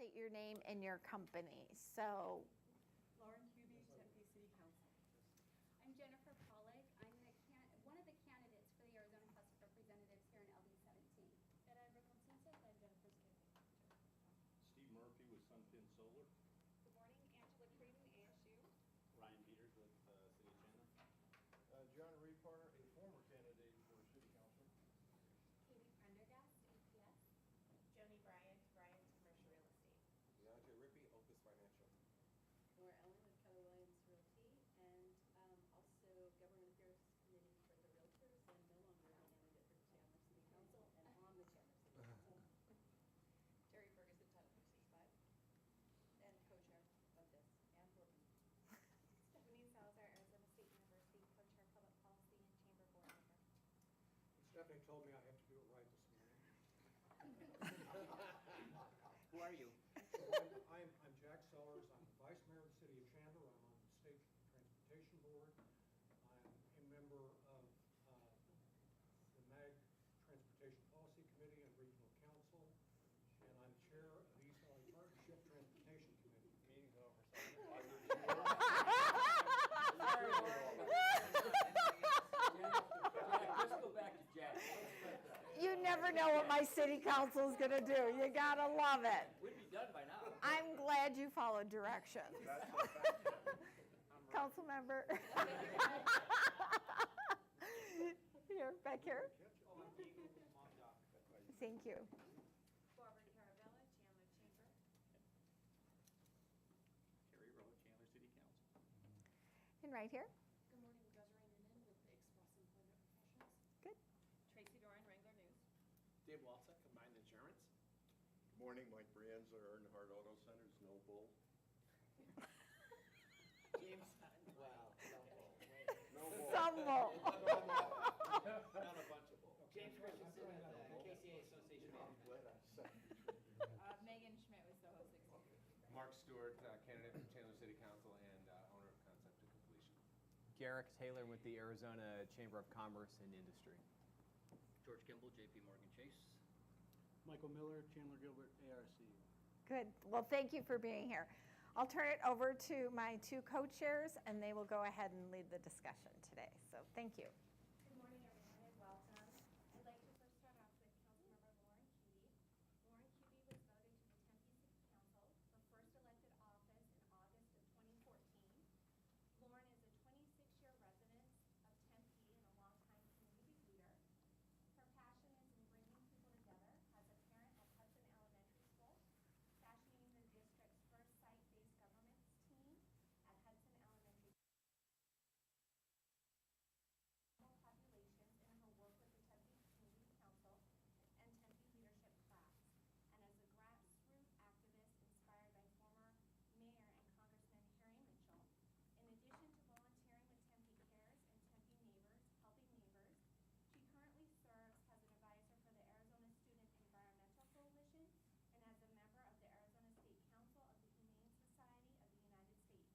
state your name and your company. So, Lauren Kuby, Tempe City Council. I'm Jennifer Pollack. I'm one of the candidates for the Arizona House of Representatives here in LD 17. And I'm Rick Consensus. I'm Jennifer's campaign manager. Steve Murphy with Sunpin Solar. Good morning, Angela Creighton, ASU. Ryan Peters with City of Chandler. John Reedparter, a former candidate for City Council. Katie Prendergast, APS. Joni Bryant, Bryant's Commercial Real Estate. Deontay Rippey, Opus Financial. Laura Ellen with Keller Williams Realty, and also Government Affairs Committee for the Realtors, and no longer a candidate for Chandler City Council, and on the Chandler City Council. Terry Ferguson, Title 65, and co-chair of this, and board member. Stephanie Salazar, Arizona State University, co-chair Public Policy and Chamber Board member. Stephanie told me I have to do it right this morning. Who are you? I'm Jack Sellers. I'm the Vice Mayor of the City of Chandler. I'm on the State Transportation Board. I'm a member of the MAG Transportation Policy Committee and Regional Council, and I'm chair of the East Valley Partnership Transportation Committee. Meeting's over. Let's go back to Jack. you never know what my city council is going to do. You got to love it. We'd be done by now. I'm glad you followed directions. Council member. Here, back here. Thank you. Barbara Caravella, Chandler Chamber. Terry Rowe, Chandler City Council. And right here. Good morning, Desiree Noonan with the Express Employment Professionals. Good. Tracy Doran, Wrangler News. Dave Walczak, Combined Insurance. Good morning, Mike Brienza, Earnhardt Auto Centers, no bull. James, wow. No bull. Some will. Not a bunch of bull. James Christensen with KCA Association Manager. Megan Schmidt with Soho 60. Mark Stewart, candidate for Chandler City Council and owner of Concept to Completion. Garrick Taylor with the Arizona Chamber of Commerce and Industry. George Kimball, JP Morgan Chase. Michael Miller, Chandler Gilbert, ARC. Good. Well, thank you for being here. I'll turn it over to my two co-chairs, and they will go ahead and lead the discussion today. So thank you. Good morning, everyone, and welcome. I'd like to first start off with Councilmember Lauren Kuby. Lauren Kuby was voted to the Tempe City Council, her first elected office in August of 2014. Lauren is a 26-year resident of Tempe and a longtime community leader. Her passion is in bringing people together as a parent at Hudson Elementary School, fashioning the district's first site-based governance team at Hudson Elementary populations in her work with the Tempe Community Council and Tempe Leadership Class, and as a grassroots activist inspired by former Mayor and Congressman Harry Mitchell. In addition to volunteering with Tempe Cares and Tempe Neighbors, Helping Neighbors, she currently serves as an advisor for the Arizona Student Environmental Coalition and as a member of the Arizona State Council of the Humane Society of the United States.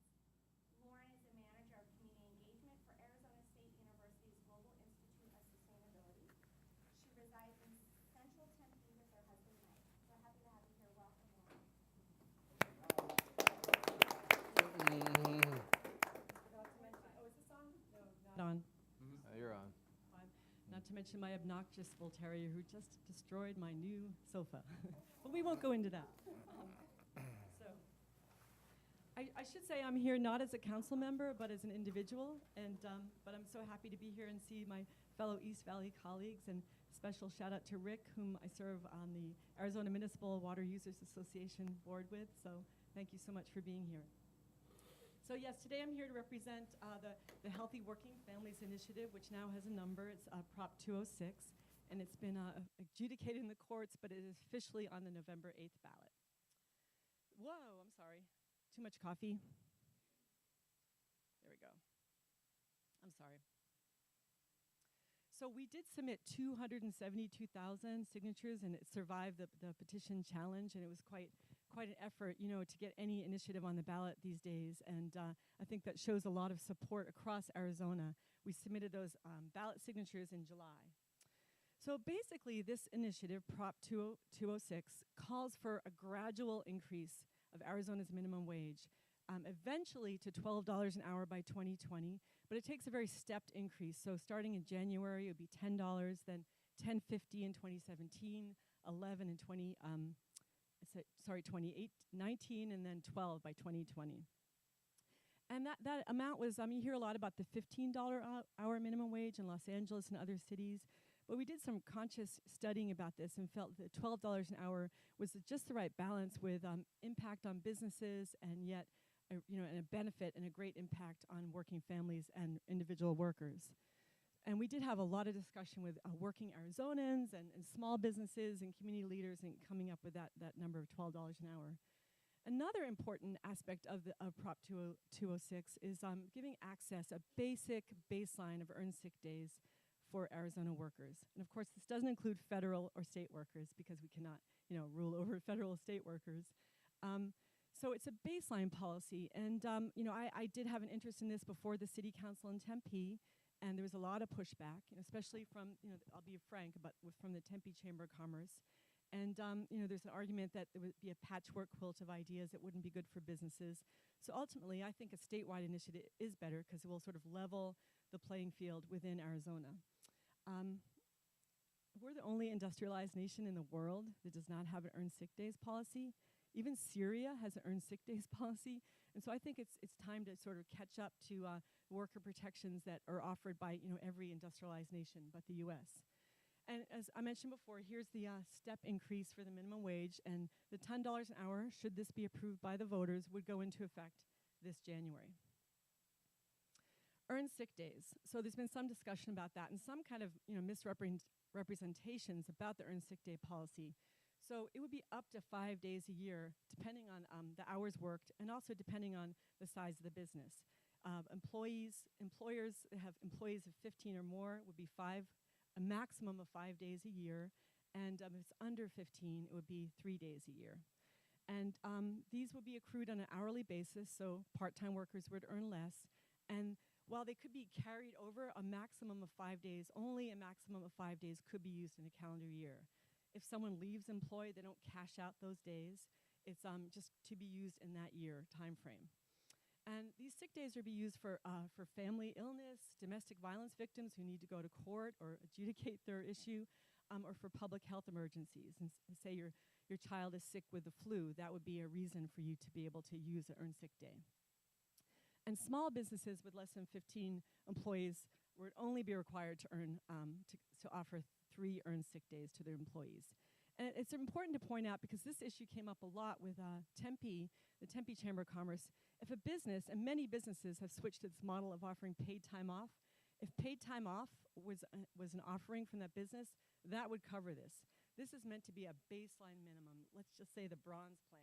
Lauren is a manager of community engagement for Arizona State University's Global Institute of Sustainability. She resides in central Tempe with her husband Mike. We're happy to have you here. Welcome, Lauren. Not to mention, oh, is this on? No, not on. You're on. Fine. Not to mention my obnoxious bull terrier who just destroyed my new sofa. But we won't go into that. So, I should say I'm here not as a council member, but as an individual. And but I'm so happy to be here and see my fellow East Valley colleagues. And special shout out to Rick, whom I serve on the Arizona Municipal Water Users Association board with. So thank you so much for being here. So yes, today I'm here to represent the Healthy Working Families Initiative, which now has a number. It's Prop 206, and it's been adjudicated in the courts, but it is officially on the November 8th ballot. Whoa, I'm sorry. Too much coffee. There we go. I'm sorry. So we did submit 272,000 signatures, and it survived the petition challenge, and it was quite an effort, to get any initiative on the ballot these days. And I think that shows a lot of support across Arizona. We submitted those ballot signatures in July. So basically, this initiative, Prop 206, calls for a gradual increase of Arizona's minimum wage, eventually to $12 an hour by 2020, but it takes a very stepped increase. So starting in January, it would be $10, then $10.50 in 2017, 11 in 2019, and then 12 by 2020. And that amount was, you hear a lot about the $15 hour minimum wage in Los Angeles and other cities, but we did some conscious studying about this and felt that $12 an hour was just the right balance with impact on businesses and yet and a benefit and a great impact on working families and individual workers. And we did have a lot of discussion with working Arizonans and small businesses and community leaders in coming up with that number of $12 an hour. Another important aspect of Prop 206 is giving access, a basic baseline of earned sick days for Arizona workers. And of course, this doesn't include federal or state workers because we cannot, rule over federal or state workers. So it's a baseline policy. And, I did have an interest in this before the City Council in Tempe, and there was a lot of pushback, especially from, I'll be frank, but from the Tempe Chamber of Commerce. And, there's an argument that there would be a patchwork quilt of ideas that wouldn't be good for businesses. So ultimately, I think a statewide initiative is better because it will sort of level the playing field within Arizona. We're the only industrialized nation in the world that does not have an earned sick days policy. Even Syria has an earned sick days policy. And so I think it's time to sort of catch up to worker protections that are offered by every industrialized nation but the US. And as I mentioned before, here's the step increase for the minimum wage, and the $10 an hour, should this be approved by the voters, would go into effect this January. Earned sick days. So there's been some discussion about that and some kind of misrepresentations about the earned sick day policy. So it would be up to 5 days a year, depending on the hours worked and also depending on the size of the business. Employers that have employees of 15 or more would be a maximum of 5 days a year, and if it's under 15, it would be 3 days a year. And these would be accrued on an hourly basis, so part-time workers would earn less. And while they could be carried over a maximum of 5 days, only a maximum of 5 days could be used in a calendar year. If someone leaves employed, they don't cash out those days. It's just to be used in that year time frame. And these sick days are be used for family illness, domestic violence victims who need to go to court or adjudicate their issue, or for public health emergencies. And say your child is sick with the flu, that would be a reason for you to be able to use an earned sick day. And small businesses with less than 15 employees would only be required to offer 3 earned sick days to their employees. And it's important to point out, because this issue came up a lot with Tempe, the Tempe Chamber of Commerce. If a business, and many businesses have switched to this model of offering paid time off, if paid time off was an offering from that business, that would cover this. This is meant to be a baseline minimum, let's just say the bronze plan.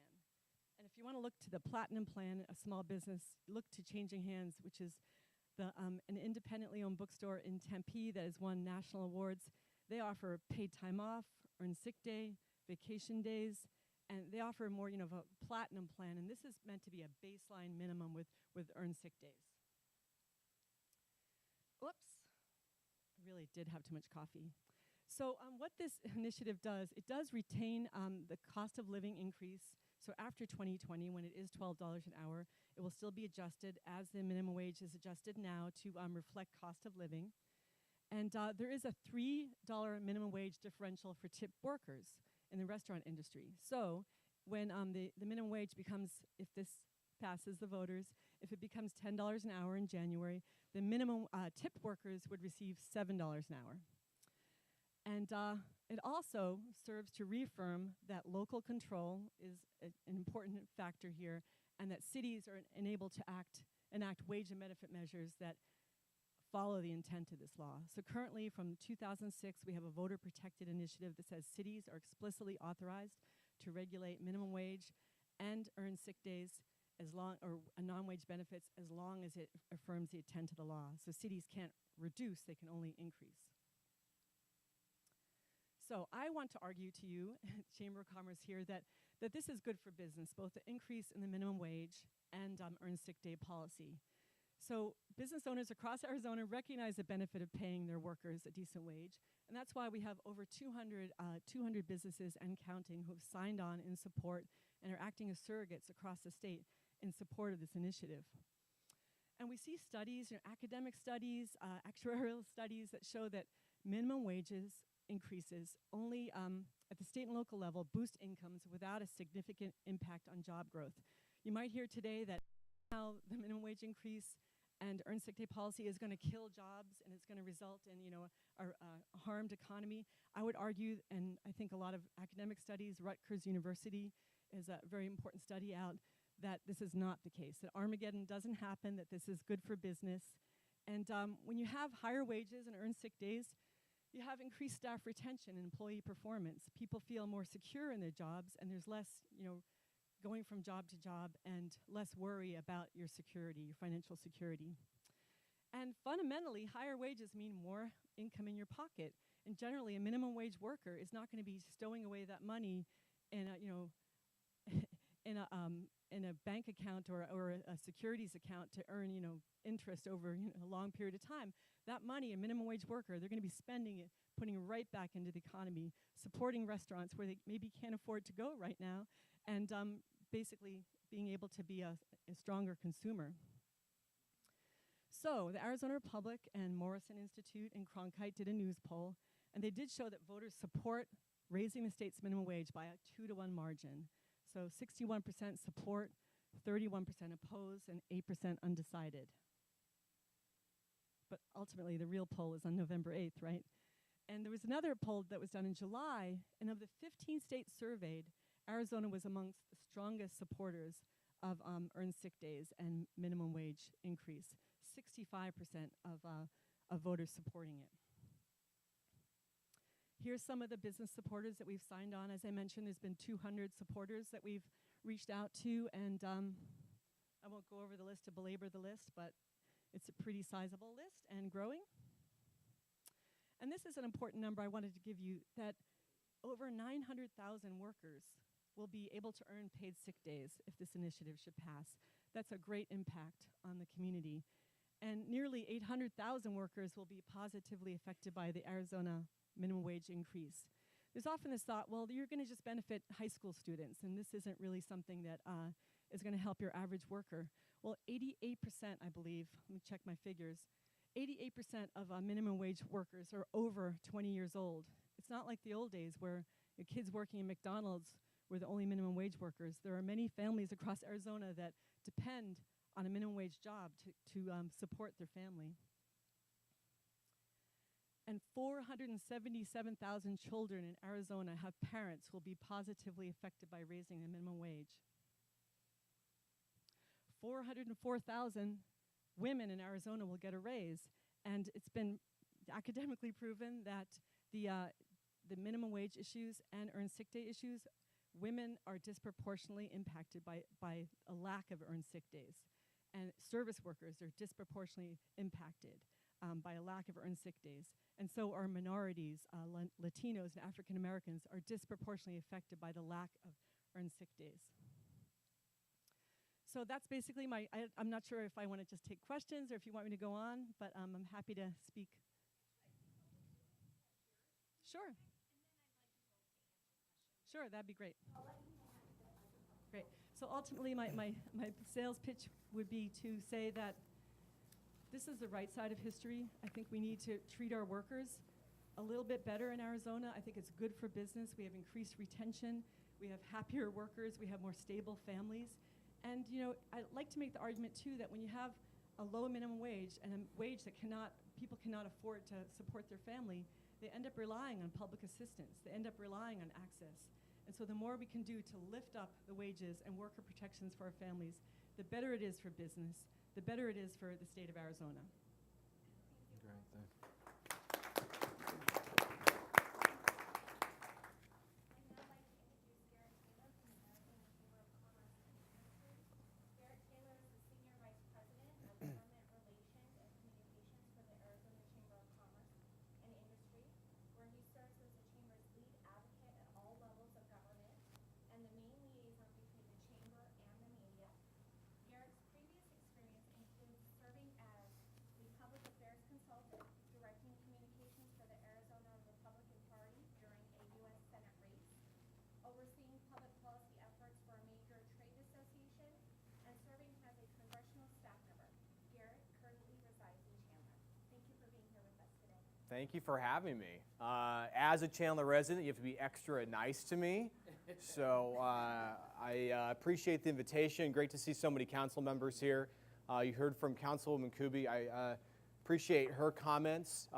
And if you want to look to the platinum plan, a small business, look to Changing Hands, which is an independently owned bookstore in Tempe that has won national awards. They offer paid time off, earned sick day, vacation days, and they offer more, of a platinum plan, and this is meant to be a baseline minimum with earned sick days. Oops, I really did have too much coffee. So what this initiative does, it does retain the cost of living increase. So after 2020, when it is $12 an hour, it will still be adjusted as the minimum wage is adjusted now to reflect cost of living. And there is a $3 minimum wage differential for tip workers in the restaurant industry. So when the minimum wage becomes, if this passes the voters, if it becomes $10 an hour in January, the minimum tip workers would receive $7 an hour. And it also serves to reaffirm that local control is an important factor here, and that cities are enabled to enact wage and benefit measures that follow the intent of this law. So currently, from 2006, we have a voter-protected initiative that says cities are explicitly authorized to regulate minimum wage and earn sick days or non-wage benefits as long as it affirms the intent of the law. So cities can't reduce, they can only increase. So I want to argue to you, Chamber of Commerce here, that this is good for business, both the increase in the minimum wage and earned sick day policy. So business owners across Arizona recognize the benefit of paying their workers a decent wage, and that's why we have over 200 businesses and counting who have signed on in support and are acting as surrogates across the state in support of this initiative. And we see studies, academic studies, actuarial studies that show that minimum wages increases only at the state and local level boost incomes without a significant impact on job growth. You might hear today that now the minimum wage increase and earned sick day policy is going to kill jobs and it's going to result in a harmed economy. I would argue, and I think a lot of academic studies, Rutgers University is a very important study out, that this is not the case, that Armageddon doesn't happen, that this is good for business. And when you have higher wages and earned sick days, you have increased staff retention and employee performance. People feel more secure in their jobs, and there's less, going from job to job and less worry about your security, your financial security. And fundamentally, higher wages mean more income in your pocket. And generally, a minimum wage worker is not going to be stowing away that money in a, in a bank account or a securities account to earn, interest over a long period of time. That money, a minimum wage worker, they're going to be spending it, putting it right back into the economy, supporting restaurants where they maybe can't afford to go right now, and basically being able to be a stronger consumer. So the Arizona Republic and Morrison Institute and Cronkite did a news poll, and they did show that voters support raising the state's minimum wage by a 2-to-1 margin. So 61% support, 31% oppose, and 8% undecided. But ultimately, the real poll is on November 8th, right? And there was another poll that was done in July, and of the 15 states surveyed, Arizona was amongst the strongest supporters of earned sick days and minimum wage increase. 65% of voters supporting it. Here's some of the business supporters that we've signed on. As I mentioned, there's been 200 supporters that we've reached out to, and I won't go over the list to belabor the list, but it's a pretty sizable list and growing. And this is an important number I wanted to give you, that over 900,000 workers will be able to earn paid sick days if this initiative should pass. That's a great impact on the community. And nearly 800,000 workers will be positively affected by the Arizona minimum wage increase. There's often this thought, well, you're going to just benefit high school students, and this isn't really something that is going to help your average worker. Well, 88%, I believe, let me check my figures, 88% of minimum wage workers are over 20 years old. It's not like the old days where your kids working in McDonald's were the only minimum wage workers. There are many families across Arizona that depend on a minimum wage job to support their family. And 477,000 children in Arizona have parents who will be positively affected by raising the minimum wage. 404,000 women in Arizona will get a raise, and it's been academically proven that the minimum wage issues and earned sick day issues, women are disproportionately impacted by a lack of earned sick days. And service workers are disproportionately impacted by a lack of earned sick days. And so are minorities, Latinos and African Americans are disproportionately affected by the lack of earned sick days. So that's basically I'm not sure if I want to just take questions or if you want me to go on, but I'm happy to speak. Sure. Sure, that'd be great. Great. So ultimately, my sales pitch would be to say that this is the right side of history. I think we need to treat our workers a little bit better in Arizona. I think it's good for business. We have increased retention. We have happier workers. We have more stable families. And I like to make the argument too that when you have a low minimum wage and a wage that people cannot afford to support their family, they end up relying on public assistance. They end up relying on access. And so the more we can do to lift up the wages and worker protections for our families, the better it is for business, the better it is for the state of Arizona. Great, thanks. Garrick Taylor is the Senior Vice President of Government Relations and Communications for the Arizona Chamber of Commerce and Industry, where he serves as the Chamber's lead advocate at all levels of government and the main liaison between the Chamber and the media. Garrick's previous experience includes serving Thank you for having me. As a Chandler resident, you have to be extra nice to me. So I appreciate the invitation. Great to see so many council members here. You heard from Councilwoman Kuby. I appreciate her comments.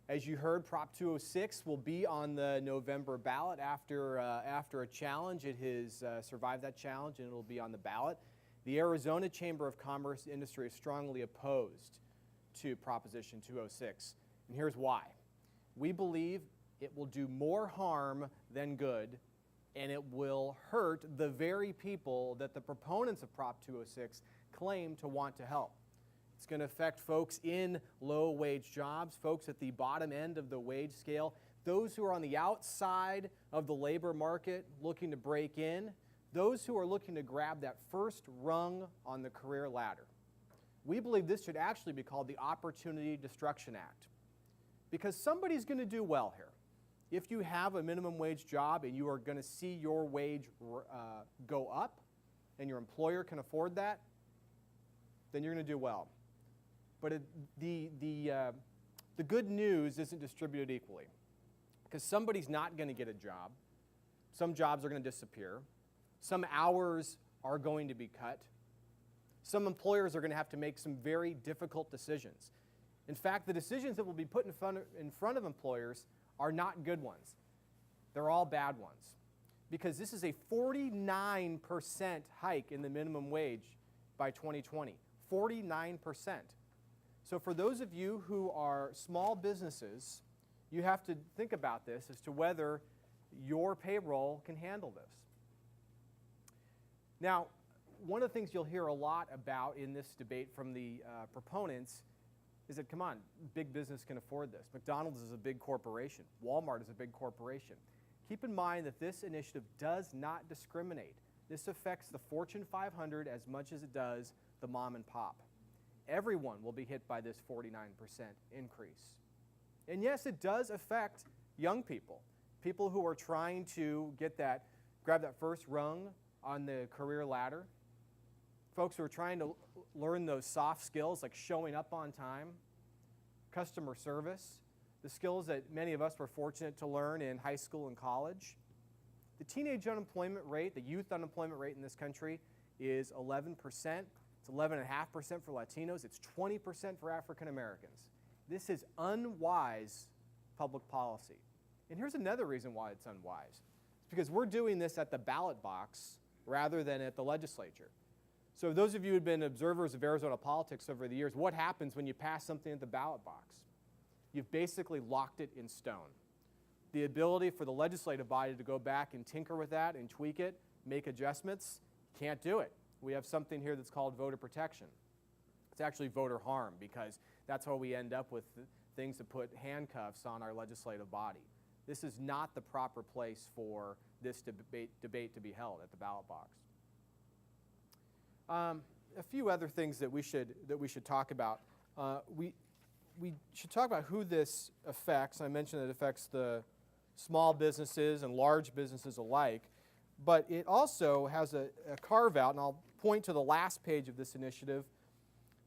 As you heard, Prop 206 will be on the November ballot after a challenge. It has survived that challenge, and it will be on the ballot. The Arizona Chamber of Commerce industry is strongly opposed to Proposition 206, and here's why. We believe it will do more harm than good, and it will hurt the very people that the proponents of Prop 206 claim to want to help. It's going to affect folks in low-wage jobs, folks at the bottom end of the wage scale, those who are on the outside of the labor market looking to break in, those who are looking to grab that first rung on the career ladder. We believe this should actually be called the Opportunity Destruction Act, because somebody's going to do well here. If you have a minimum wage job and you are going to see your wage go up and your employer can afford that, then you're going to do well. But the good news isn't distributed equally, because somebody's not going to get a job. Some jobs are going to disappear. Some hours are going to be cut. Some employers are going to have to make some very difficult decisions. In fact, the decisions that will be put in front of employers are not good ones. They're all bad ones, because this is a 49% hike in the minimum wage by 2020. 49%. So for those of you who are small businesses, you have to think about this as to whether your payroll can handle this. Now, one of the things you'll hear a lot about in this debate from the proponents is that, come on, big business can afford this. McDonald's is a big corporation. Walmart is a big corporation. Keep in mind that this initiative does not discriminate. This affects the Fortune 500 as much as it does the mom and pop. Everyone will be hit by this 49% increase. And yes, it does affect young people, people who are trying to grab that first rung on the career ladder, folks who are trying to learn those soft skills like showing up on time, customer service, the skills that many of us were fortunate to learn in high school and college. The teenage unemployment rate, the youth unemployment rate in this country is 11%. It's 11.5% for Latinos. It's 20% for African Americans. This is unwise public policy. And here's another reason why it's unwise. It's because we're doing this at the ballot box rather than at the legislature. So those of you who have been observers of Arizona politics over the years, what happens when you pass something at the ballot box? You've basically locked it in stone. The ability for the legislative body to go back and tinker with that and tweak it, make adjustments, can't do it. We have something here that's called voter protection. It's actually voter harm, because that's how we end up with things that put handcuffs on our legislative body. This is not the proper place for this debate to be held, at the ballot box. A few other things that we should talk about. We should talk about who this affects. I mentioned it affects the small businesses and large businesses alike, but it also has a carve-out, and I'll point to the last page of this initiative,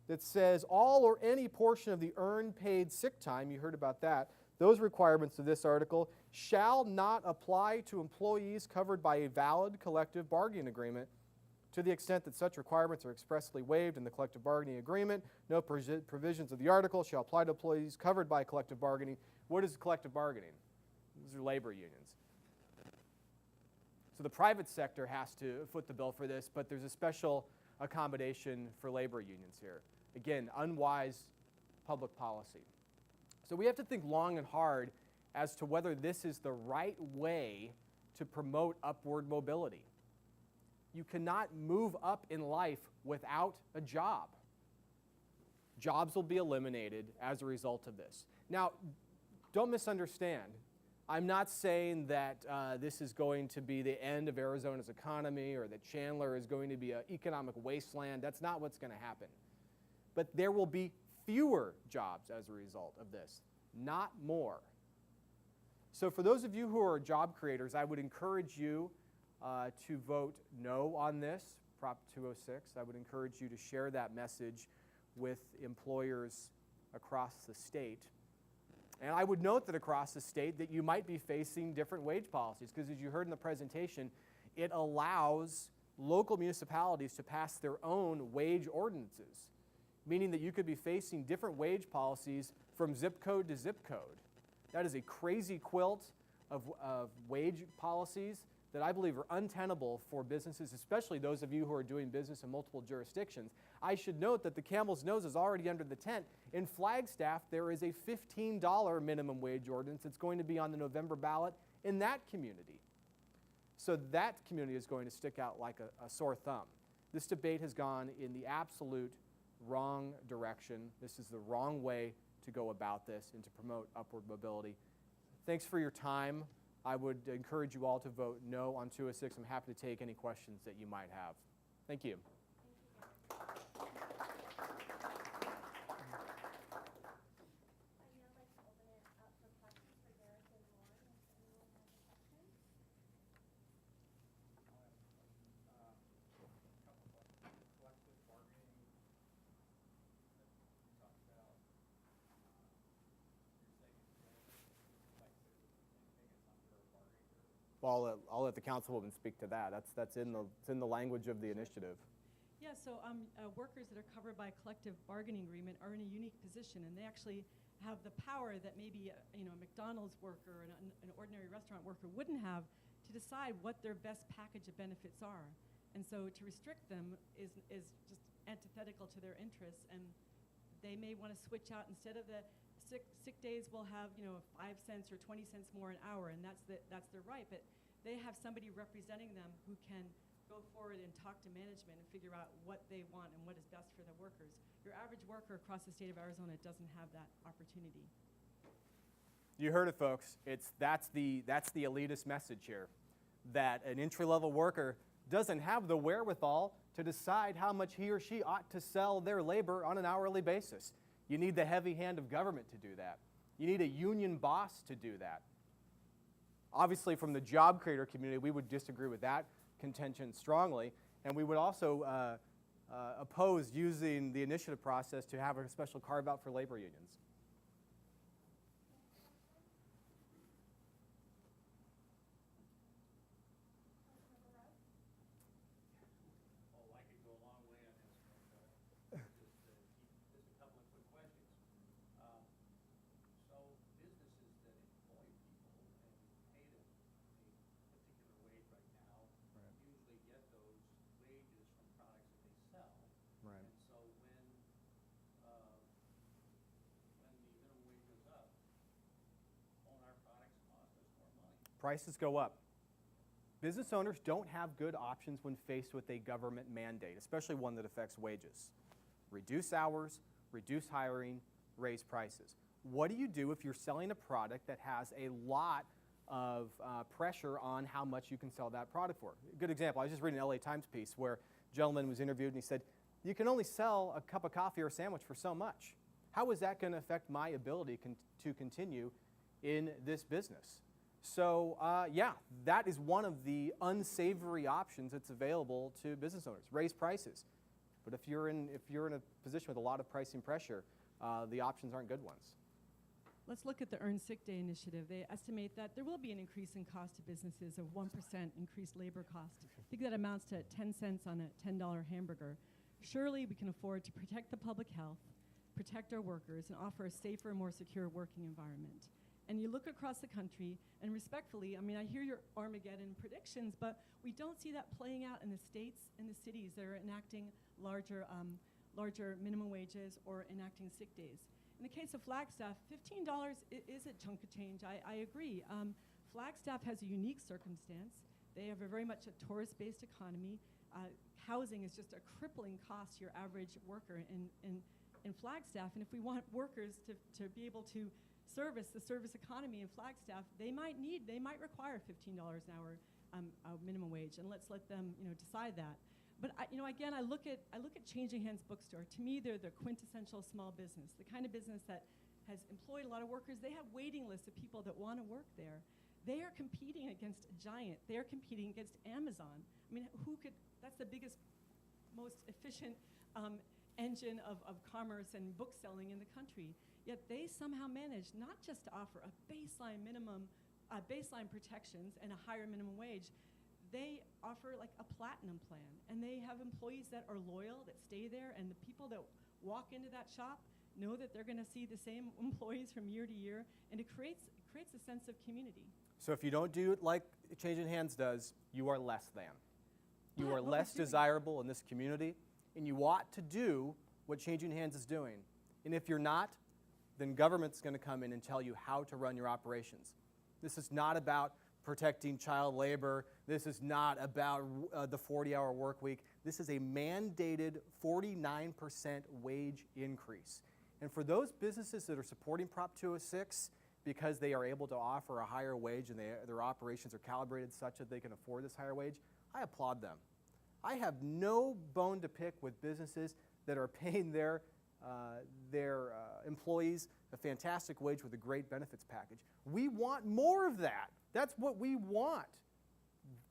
that says all or any portion of the earned paid sick time, you heard about that, those requirements of this article shall not apply to employees covered by a valid collective bargaining agreement to the extent that such requirements are expressly waived in the collective bargaining agreement. No provisions of the article shall apply to employees covered by collective bargaining. What is collective bargaining? These are labor unions. So the private sector has to foot the bill for this, but there's a special accommodation for labor unions here. Again, unwise public policy. So we have to think long and hard as to whether this is the right way to promote upward mobility. You cannot move up in life without a job. Jobs will be eliminated as a result of this. Now, don't misunderstand. I'm not saying that this is going to be the end of Arizona's economy or that Chandler is going to be an economic wasteland. That's not what's going to happen. But there will be fewer jobs as a result of this, not more. So for those of you who are job creators, I would encourage you to vote no on this, Prop 206. I would encourage you to share that message with employers across the state. And I would note that across the state that you might be facing different wage policies, because as you heard in the presentation, it allows local municipalities to pass their own wage ordinances, meaning that you could be facing different wage policies from zip code to zip code. That is a crazy quilt of wage policies that I believe are untenable for businesses, especially those of you who are doing business in multiple jurisdictions. I should note that the camel's nose is already under the tent. In Flagstaff, there is a $15 minimum wage ordinance that's going to be on the November ballot in that community. So that community is going to stick out like a sore thumb. This debate has gone in the absolute wrong direction. This is the wrong way to go about this and to promote upward mobility. Thanks for your time. I would encourage you all to vote no on 206. I'm happy to take any questions that you might have. Thank you. I'd now like to open it up for questions for Garrick and Lauren, if anyone has a question. Collective bargaining that you talked about, you're saying it's like anything is under a bargaining group. Well, I'll let the councilwoman speak to that. That's in the language of the initiative. Yeah, so workers that are covered by a collective bargaining agreement are in a unique position, and they actually have the power that maybe a McDonald's worker and an ordinary restaurant worker wouldn't have to decide what their best package of benefits are. And so to restrict them is just antithetical to their interests, and they may want to switch out. Instead of the sick days, will have 5 cents or 20 cents more an hour, and that's their right. But they have somebody representing them who can go forward and talk to management and figure out what they want and what is best for the workers. Your average worker across the state of Arizona doesn't have that opportunity. You heard it, folks. That's the elitist message here, that an entry-level worker doesn't have the wherewithal to decide how much he or she ought to sell their labor on an hourly basis. You need the heavy hand of government to do that. You need a union boss to do that. Obviously, from the job creator community, we would disagree with that contention strongly, and we would also oppose using the initiative process to have a special carve-out for labor unions. Oh, I could go a long way on this, but just a couple of quick questions. So businesses that employ people and pay them a particular wage right now usually get those wages from products that they sell. Right. And so when the minimum wage goes up, won't our products cost us more money? Prices go up. Business owners don't have good options when faced with a government mandate, especially one that affects wages. Reduce hours, reduce hiring, raise prices. What do you do if you're selling a product that has a lot of pressure on how much you can sell that product for? A good example, I was just reading an LA Times piece where a gentleman was interviewed and he said, you can only sell a cup of coffee or a sandwich for so much. How is that going to affect my ability to continue in this business? So yeah, that is one of the unsavory options that's available to business owners. Raise prices. But if you're in a position with a lot of pricing pressure, the options aren't good ones. Let's look at the Earned Sick Day initiative. They estimate that there will be an increase in cost to businesses of 1% increased labor cost. I think that amounts to 10 cents on a $10 hamburger. Surely we can afford to protect the public health, protect our workers, and offer a safer, more secure working environment. And you look across the country, and respectfully, I mean, I hear your Armageddon predictions, but we don't see that playing out in the states and the cities that are enacting larger minimum wages or enacting sick days. In the case of Flagstaff, $15 is a chunk of change. I agree. Flagstaff has a unique circumstance. They have very much a tourist-based economy. Housing is just a crippling cost to your average worker in Flagstaff. And if we want workers to be able to service the service economy in Flagstaff, they might require $15 an hour minimum wage, and let's let them decide that. But again, I look at Changing Hands Bookstore. To me, they're the quintessential small business, the kind of business that has employed a lot of workers. They have waiting lists of people that want to work there. They are competing against a giant. They are competing against Amazon. I mean, that's the biggest, most efficient engine of commerce and book selling in the country. yet they somehow manage not just to offer a baseline minimum, baseline protections and a higher minimum wage, they offer like a platinum plan, and they have employees that are loyal, that stay there, and the people that walk into that shop know that they're going to see the same employees from year to year, and it creates a sense of community. So if you don't do it like Changing Hands does, you are less than. You But are what less we're doing- desirable in this community, and you ought to do what Changing Hands is doing. And if you're not, then government's going to come in and tell you how to run your operations. This is not about protecting child labor. This is not about the 40-hour work week. This is a mandated 49% wage increase. And for those businesses that are supporting Prop 206 because they are able to offer a higher wage and their operations are calibrated such that they can afford this higher wage, I applaud them. I have no bone to pick with businesses that are paying their employees a fantastic wage with a great benefits package. We want more of that. That's what we want.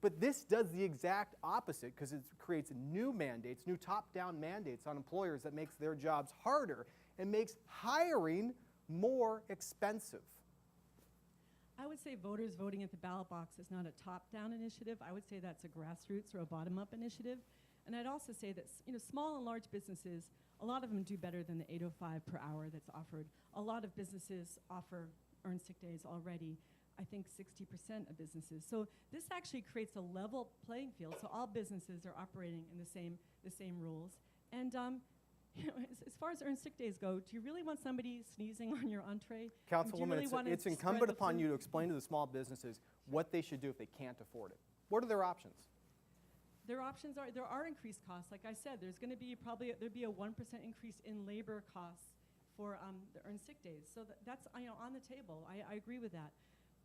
But this does the exact opposite because it creates new mandates, new top-down mandates on employers that makes their jobs harder and makes hiring more expensive. I would say voters voting at the ballot box is not a top-down initiative. I would say that's a grassroots or a bottom-up initiative. And I'd also say that small and large businesses, a lot of them do better than the $8.05 per hour that's offered. A lot of businesses offer earned sick days already. I think 60% of businesses. So this actually creates a level playing field. So all businesses are operating in the same rules. And as far as earned sick days go, do you really want somebody sneezing on your entree? Councilwoman, it's incumbent upon you to explain to the small businesses what they should do if they can't afford it. What are their options? Their options are, there are increased costs. Like I said, there's going to be there'd be a 1% increase in labor costs for the earned sick days. So that's on the table. I agree with that.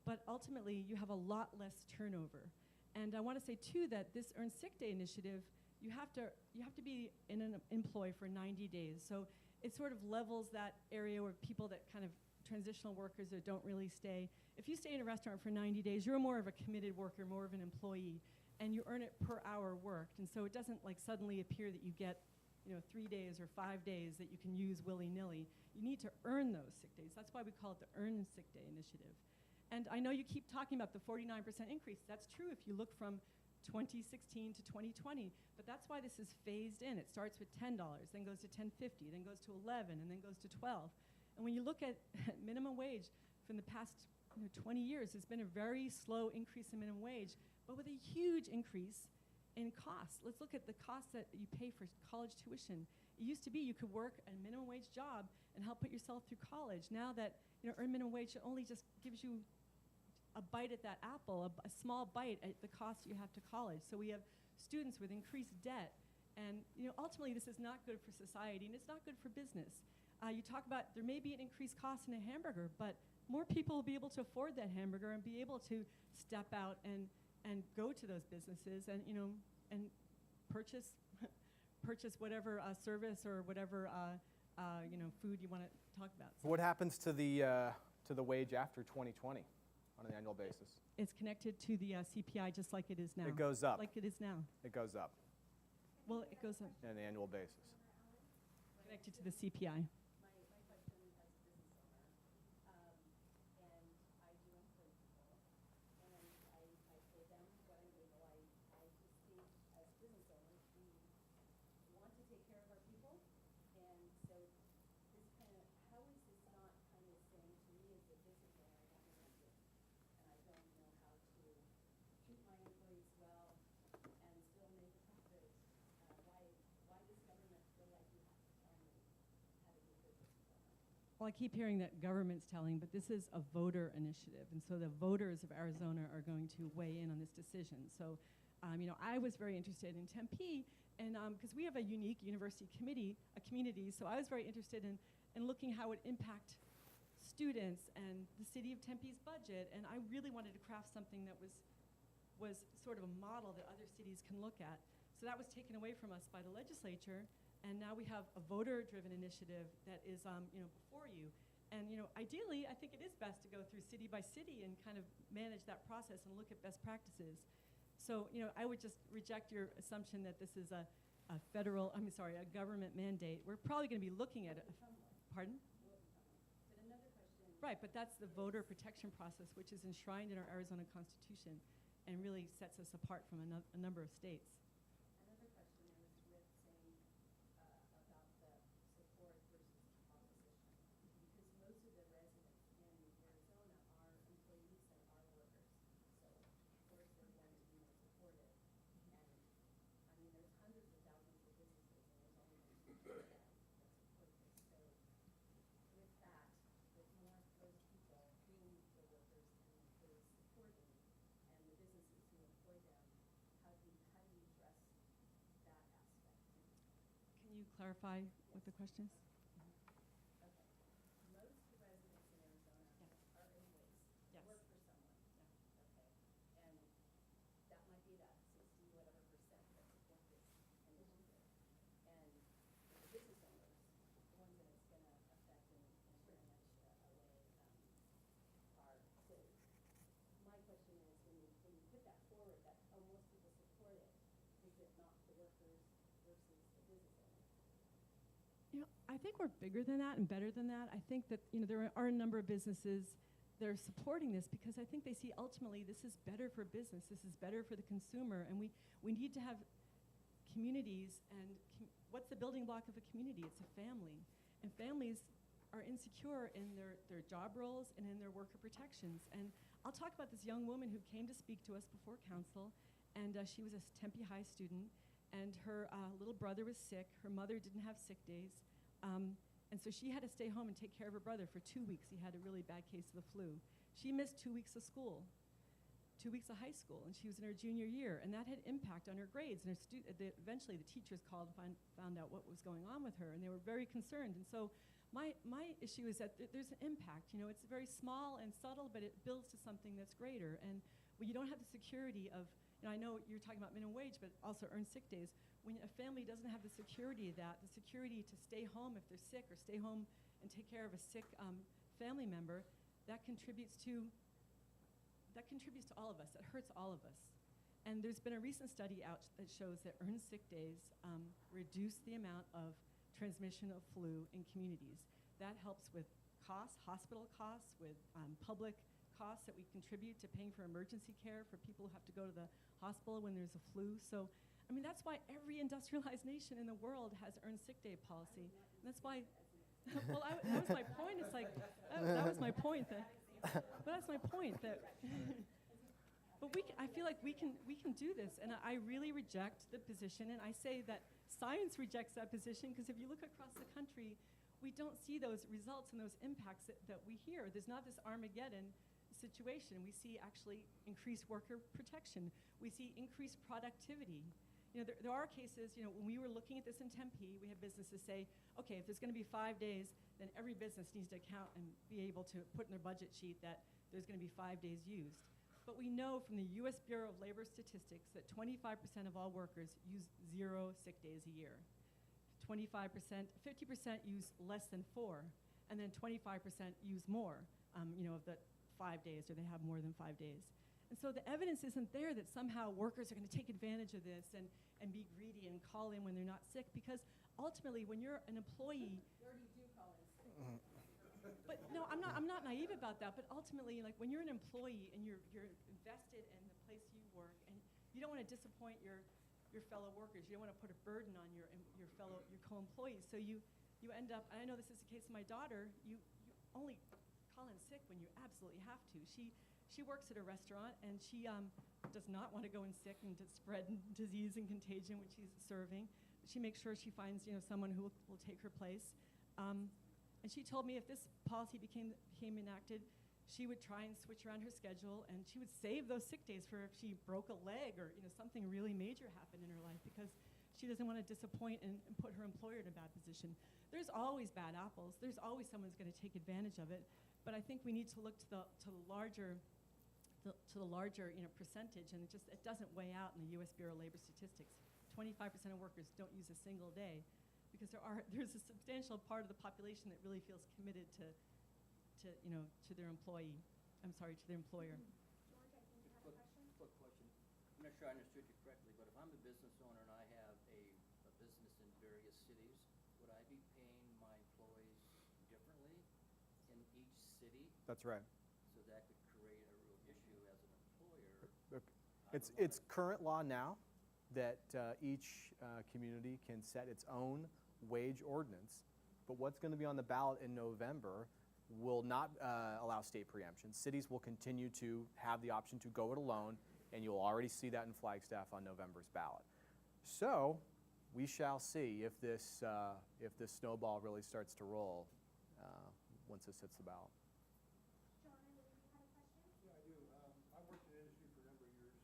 But ultimately, you have a lot less turnover. And I want to say, too, that this Earned Sick Day initiative, you have to be in an employ for 90 days. So it sort of levels that area where people that kind of transitional workers that don't really stay. If you stay in a restaurant for 90 days, you're more of a committed worker, more of an employee, and you earn it per hour worked. And so it doesn't like suddenly appear that you get 3 days or 5 days that you can use willy-nilly. You need to earn those sick days. That's why we call it the Earned Sick Day initiative. And I know you keep talking about the 49% increase. That's true if you look from 2016 to 2020, but that's why this is phased in. It starts with $10, then goes to $10.50, then goes to $11, and then goes to $12. And when you look at minimum wage from the past 20 years, it's been a very slow increase in minimum wage, but with a huge increase in costs. Let's look at the costs that you pay for college tuition. It used to be you could work a minimum wage job and help put yourself through college. Now that earned minimum wage only just gives you a bite at that apple, a small bite at the cost you have to college. So we have students with increased debt. And ultimately, this is not good for society, and it's not good for business. You talk about there may be an increased cost in a hamburger, but more people will be able to afford that hamburger and be able to step out and go to those businesses and and purchase whatever service or whatever food you want to talk about. So What happens to the wage after 2020 on an annual basis? it's connected to the CPI just like it is now. It goes up. Like it is now. It goes up Well, it goes up. on an annual basis. Connected to the CPI. Well, I keep hearing that government's telling, but this is a voter initiative, and so the voters of Arizona are going to weigh in on this decision. So, I was very interested in Tempe, and because we have a unique university community, so I was very interested in looking how it would impact students and the city of Tempe's budget, and I really wanted to craft something that was sort of a model that other cities can look at. So that was taken away from us by the legislature. And now we have a voter-driven initiative that is, before you. And, ideally, I think it is best to go through city by city and kind of manage that process and look at best practices. So, I would just reject your assumption that this is a government mandate. We're probably going to be looking at it. Pardon? Right, but that's the voter protection process, which is enshrined in our Arizona Constitution and really sets us apart from a number of states. Another question is with saying about the support versus opposition, because most of the residents in Arizona are employees and are workers. So of course they're going to be more supportive. And I mean, there's hundreds of thousands of businesses, and there's only going to be 10 that support this. So with that, with more of those people being the workers and the supporting, and the businesses who employ them, how do you address that aspect? Can you clarify what the question is? Okay. Most residents in Arizona are employees, Yes. work for someone. Okay. And that might be that 60 whatever percent that support this initiative. And the business owners, the ones that it's going to affect in very much a way, are. So my question is, when you put that forward, that most people support it, is it not the workers versus the business owners? I think we're bigger than that and better than that. I think that there are a number of businesses that are supporting this because I think they see ultimately this is better for business, this is better for the consumer, and we need to have communities. And what's the building block of a community? It's a family, and families are insecure in their job roles and in their worker protections. And I'll talk about this young woman who came to speak to us before council, and she was a Tempe High student, and her little brother was sick. Her mother didn't have sick days. And so she had to stay home and take care of her brother for 2 weeks. He had a really bad case of the flu. She missed 2 weeks of school, 2 weeks of high school, and she was in her junior year, and that had impact on her grades. And eventually the teachers called and found out what was going on with her, and they were very concerned. And so my issue is that there's an impact. It's very small and subtle, but it builds to something that's greater. And when you don't have the security of, I know you're talking about minimum wage, but also earn sick days. When a family doesn't have the security of that, the security to stay home if they're sick or stay home and take care of a sick family member, that contributes to all of us. That hurts all of us. And there's been a recent study out that shows that earned sick days reduce the amount of transmission of flu in communities. That helps with costs, hospital costs, with public costs that we contribute to paying for emergency care for people who have to go to the hospital when there's a flu. So, that's why every industrialized nation in the world has earned sick day policy. And that's why, well, that was my point. It's like, that was my point. But that's my point. But I feel like we can do this. And I really reject the position. And I say that science rejects that position because if you look across the country, we don't see those results and those impacts that we hear. There's not this Armageddon situation. We see actually increased worker protection. We see increased productivity. There are cases, when we were looking at this in Tempe, we had businesses say, okay, if there's going to be 5 days, then every business needs to account and be able to put in their budget sheet that there's going to be 5 days used. But we know from the U.S. Bureau of Labor Statistics that 25% of all workers use 0 sick days a year. 50% use less than 4, and then 25% use more, of the 5 days, or they have more than 5 days. And so the evidence isn't there that somehow workers are going to take advantage of this and be greedy and call in when they're not sick, because ultimately when you're an employee, You already do call in sick. but no, I'm not naive about that, but ultimately, like when you're an employee and you're invested in the place you work, and you don't want to disappoint your fellow workers, you don't want to put a burden on your co-employees, so you end up, and I know this is the case of my daughter, you only call in sick when you absolutely have to. She works at a restaurant, and she does not want to go in sick and to spread disease and contagion when she's serving. She makes sure she finds someone who will take her place. And she told me if this policy became enacted, she would try and switch around her schedule, and she would save those sick days for if she broke a leg or something really major happened in her life, because she doesn't want to disappoint and put her employer in a bad position. There's always bad apples. There's always someone who's going to take advantage of it. But I think we need to look to the larger percentage, and it doesn't weigh out in the U.S. Bureau of Labor Statistics. 25% of workers don't use a single day, because there's a substantial part of the population that really feels committed to their employee. To their employer. George, I think you had a question? Quick question. I'm not sure I understood you correctly, but if I'm a business owner and I have a business in various cities, would I be paying my employees differently in each city, That's right. so that could create a real issue as an employer. Look, it's current law now that each community can set its own wage ordinance, but what's going to be on the ballot in November will not allow state preemption. Cities will continue to have the option to go it alone, and you'll already see that in Flagstaff on November's ballot. So we shall see if this snowball really starts to roll once this hits the ballot. John, I believe you had a question? Yeah, I do. I worked in the industry for a number of years.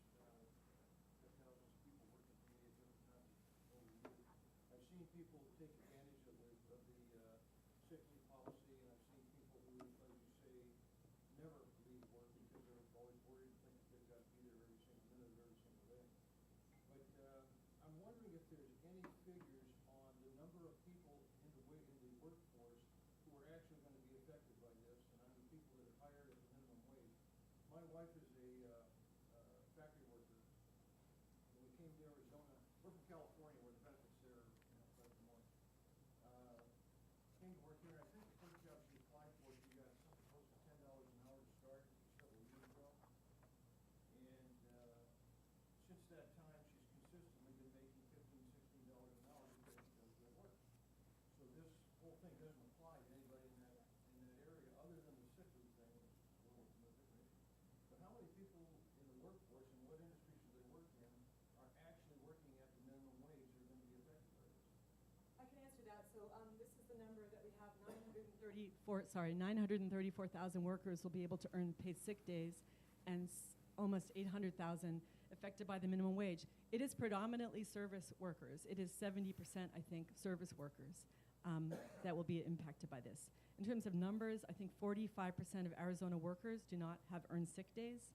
Got thousands of people working for me at different times over the years. I've seen people take advantage of the sick leave policy, and I've seen people who, as you say, never leave work because they're always worried and think that they've got to be there every single minute of every single day. But I'm wondering if there's any figures on the number of people in the workforce who are actually going to be affected by this, and I mean people that are hired at the minimum wage. My wife is a factory worker. When we came to Arizona, we're from California, where the benefits there are quite more. Came to work here, and I think the first job she applied for, she got something close to $10 an hour to start several years ago. And since that time, she's consistently been making $15, $16 an hour because she does good work. So this whole thing doesn't apply to anybody in that area, other than the sick leave thing, which is a little different issue. But how many people in the workforce, and what industries do they work in, are actually working at the minimum wage who are going to be affected by this? I can answer that. So this is the number that we have, 934,000 workers will be able to earn paid sick days, and almost 800,000 affected by the minimum wage. It is predominantly service workers. It is 70%, I think, service workers that will be impacted by this. In terms of numbers, I think 45% of Arizona workers do not have earned sick days.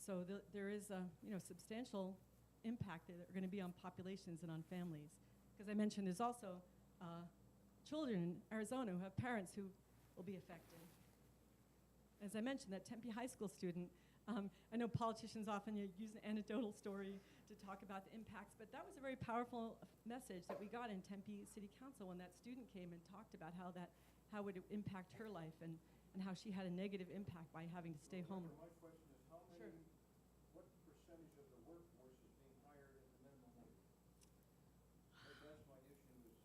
So there is a substantial impact that are going to be on populations and on families. Because I mentioned there's also children in Arizona who have parents who will be affected. As I mentioned, that Tempe high school student, I know politicians often use an anecdotal story to talk about the impacts, but that was a very powerful message that we got in Tempe City Council when that student came and talked about how would it impact her life and how she had a negative impact by having to stay home. My question is, what percentage of the workforce is being hired at the minimum wage? That's my issue, is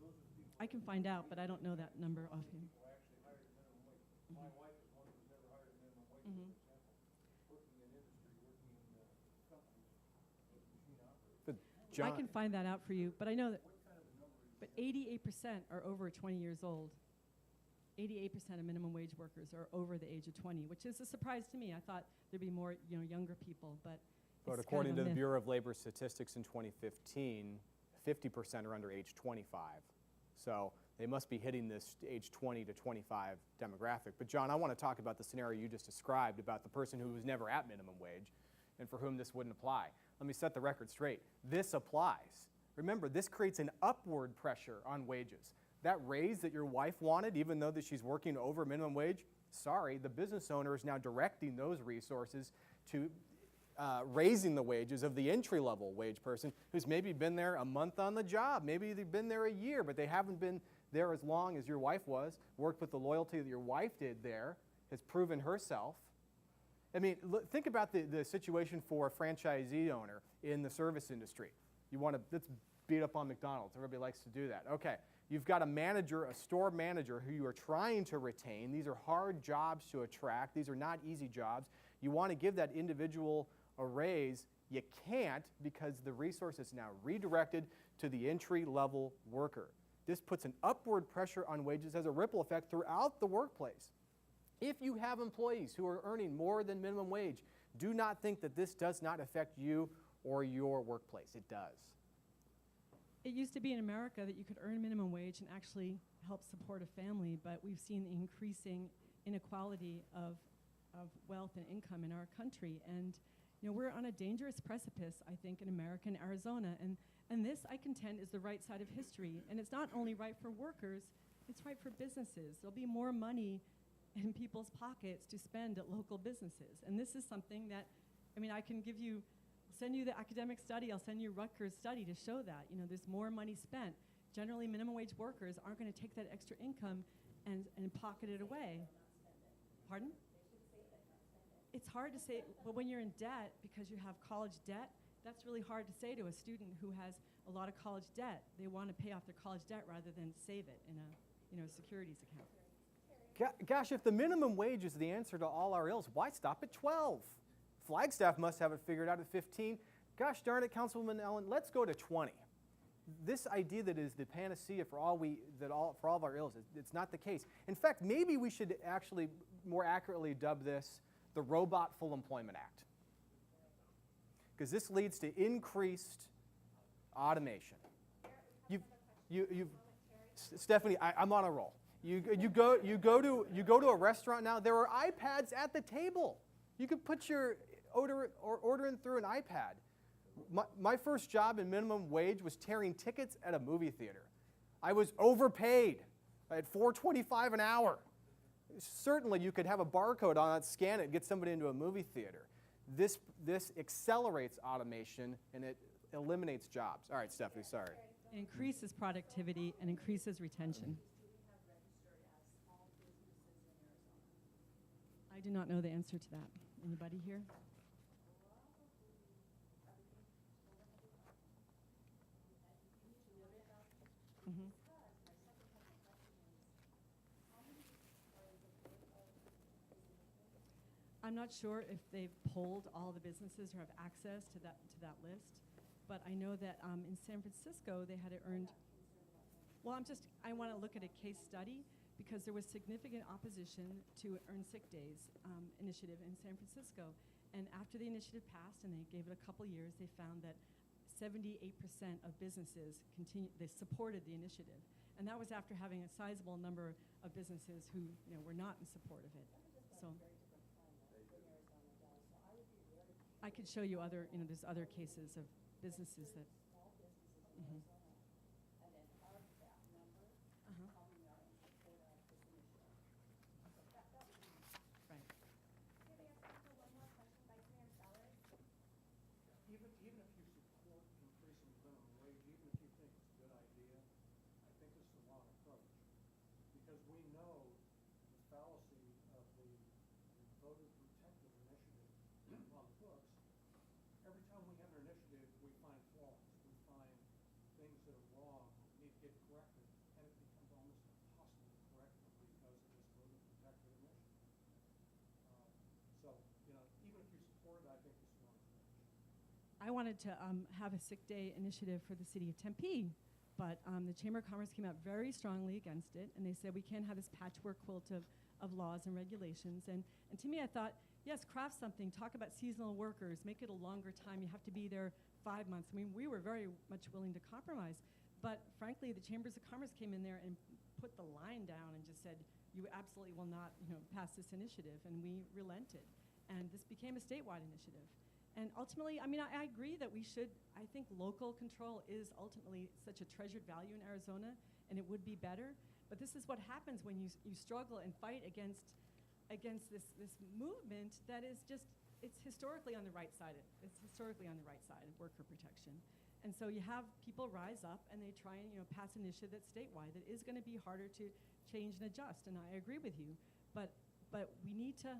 those are the people. I can find out, but I don't know that number offhand. People actually hired at minimum wage. My wife is one who was never hired at minimum wage, for example, working in industry, working in companies as a machine operator. But John, I can find that out for you, but I know that. What kind of a number is But 88% are over 20 years old. 88% of minimum wage workers are over the age of 20, which is a surprise to me. I thought there'd be more, younger people, but But it's according kind of to a the myth. Bureau of Labor Statistics in 2015, 50% are under age 25. So they must be hitting this age 20 to 25 demographic. But John, I want to talk about the scenario you just described about the person who was never at minimum wage and for whom this wouldn't apply. Let me set the record straight. This applies. Remember, this creates an upward pressure on wages. That raise that your wife wanted, even though that she's working over minimum wage, sorry, the business owner is now directing those resources to raising the wages of the entry-level wage person who's maybe been there a month on the job. Maybe they've been there a year, but they haven't been there as long as your wife was, worked with the loyalty that your wife did there, has proven herself. I mean, think about the situation for a franchisee owner in the service industry. Let's beat up on McDonald's. Everybody likes to do that. Okay. You've got a manager, a store manager, who you are trying to retain. These are hard jobs to attract. These are not easy jobs. You want to give that individual a raise. You can't because the resource is now redirected to the entry-level worker. This puts an upward pressure on wages as a ripple effect throughout the workplace. If you have employees who are earning more than minimum wage, do not think that this does not affect you or your workplace. It does. It used to be in America that you could earn minimum wage and actually help support a family, but we've seen the increasing inequality of wealth and income in our country. And we're on a dangerous precipice, I think, in America and Arizona. And this, I contend, is the right side of history. And it's not only right for workers, it's right for businesses. There'll be more money in people's pockets to spend at local businesses. And this is something that, I can send you the academic study, I'll send you Rutgers study to show that. There's more money spent. Generally, minimum wage workers aren't going to take that extra income and pocket it away. Pardon? It's hard to say, but when you're in debt because you have college debt, that's really hard to say to a student who has a lot of college debt. They want to pay off their college debt rather than save it in a securities account. Gosh, if the minimum wage is the answer to all our ills, why stop at 12? Flagstaff must have it figured out at 15. Gosh darn it, Councilwoman Ellen, let's go to 20. This idea that is the panacea for all of our ills, it's not the case. In fact, maybe we should actually more accurately dub this the Robot Full Employment Act, because this leads to increased automation. Stephanie, I'm on a roll. You go to a restaurant now. There are iPads at the table. You can put your order in through an iPad. My first job in minimum wage was tearing tickets at a movie theater. I was overpaid at $4.25 an hour. Certainly, you could have a barcode on it, scan it, get somebody into a movie theater. This accelerates automation and it eliminates jobs. All right, Stephanie, sorry. It increases productivity and increases retention. I do not know the answer to that. Anybody here? Mm-hmm. I'm not sure if they've polled all the businesses or have access to that list, but I know that in San Francisco they had it earned. Well, I want to look at a case study because there was significant opposition to Earn Sick Days initiative in San Francisco, and after the initiative passed and they gave it a couple years, they found that 78% of businesses they supported the initiative, and that was after having a sizable number of businesses who were not in support of it. So. I could show you there's other cases of businesses that. Mm-hmm. Right. Even if you support increasing the minimum wage, even if you think it's a good idea, I think it's the wrong approach. Because we know the fallacy of the voter protective initiative on the books. Every time we have an initiative, we find flaws. We find things that are wrong, need to get corrected, and it becomes almost impossible to correct them because of this voter protective initiative. So, even if you support it, I think it's the wrong approach. I wanted to have a sick day initiative for the city of Tempe, but the Chamber of Commerce came out very strongly against it, and they said we can't have this patchwork quilt of laws and regulations. And to me, I thought, yes, craft something, talk about seasonal workers, make it a longer time. You have to be there 5 months. I mean, we were very much willing to compromise. But frankly, the Chambers of Commerce came in there and put the line down and just said, you absolutely will not pass this initiative. And we relented. And this became a statewide initiative. And ultimately, I agree that we should, I think local control is ultimately such a treasured value in Arizona, and it would be better. But this is what happens when you struggle and fight against this movement that is just, it's historically on the right side. It's historically on the right side of worker protection. And so you have people rise up and they try and pass an initiative that's statewide that is going to be harder to change and adjust. And I agree with you, but we need to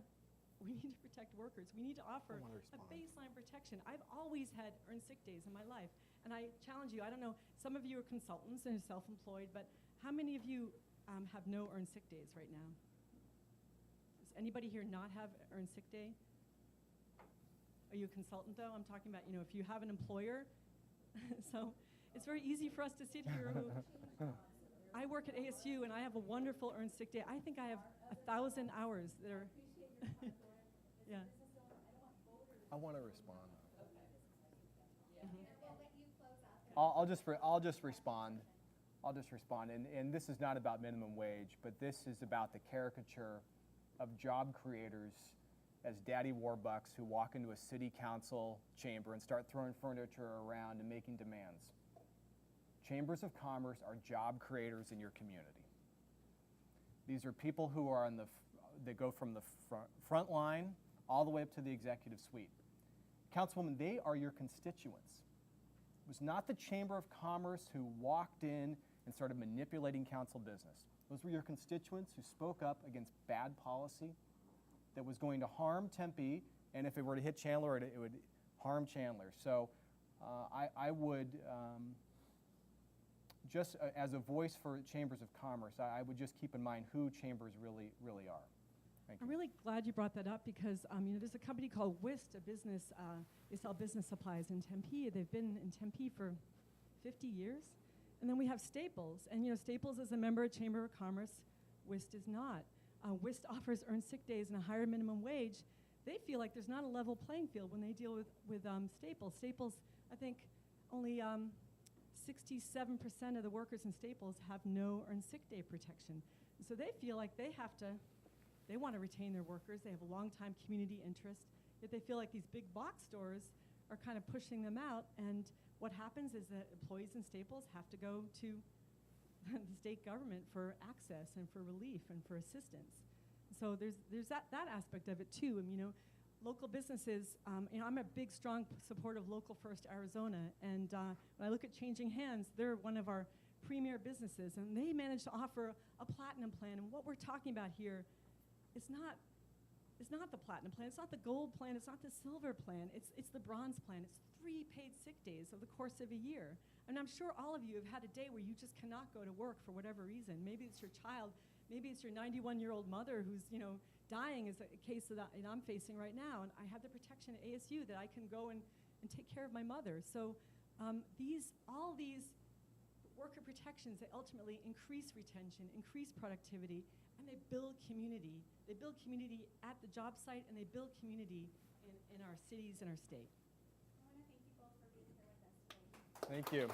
protect workers. We need to offer a baseline protection. I've always had earned sick days in my life, and I challenge you. I don't know. Some of you are consultants and self-employed, but how many of you have no earned sick days right now? Does anybody here not have earned sick day? Are you a consultant, though? I'm talking about, if you have an employer. So it's very easy for us to sit here. I work at ASU, and I have a wonderful earned sick day. I think I have 1,000 hours that are. Yeah. I want to respond. Mm-hmm. I'll just respond. And this is not about minimum wage, but this is about the caricature of job creators as daddy warbucks who walk into a city council chamber and start throwing furniture around and making demands. Chambers of Commerce are job creators in your community. These are people who are they go from the front line all the way up to the executive suite. Councilwoman, they are your constituents. It was not the Chamber of Commerce who walked in and started manipulating council business. Those were your constituents who spoke up against bad policy that was going to harm Tempe, and if it were to hit Chandler, it would harm Chandler. So I would, just as a voice for chambers of commerce, I would just keep in mind who chambers really are. Thank you. I'm really glad you brought that up because there's a company called WIST, a business, they sell business supplies in Tempe. They've been in Tempe for 50 years. And then we have Staples. And Staples is a member of Chamber of Commerce. WIST is not. WIST offers earned sick days and a higher minimum wage. They feel like there's not a level playing field when they deal with Staples. Staples, I think only 67% of the workers in Staples have no earned sick day protection. So they feel like they want to retain their workers. They have a long-time community interest. Yet they feel like these big box stores are kind of pushing them out. And what happens is that employees in Staples have to go to the state government for access and for relief and for assistance. So there's that aspect of it too. Local businesses, I'm a big, strong supporter of Local First Arizona. And when I look at Changing Hands, they're one of our premier businesses. And they managed to offer a platinum plan. And what we're talking about here, it's not the platinum plan, it's not the gold plan, it's not the silver plan, it's the bronze plan. It's 3 paid sick days over the course of a year. And I'm sure all of you have had a day where you just cannot go to work for whatever reason. Maybe it's your child, maybe it's your 91-year-old mother who's dying, is a case that I'm facing right now. And I have the protection at ASU that I can go and take care of my mother. So all these worker protections, they ultimately increase retention, increase productivity, and they build community. They build community at the job site, and they build community in our cities and our state. I want to thank you both for being here with us today. Thank you.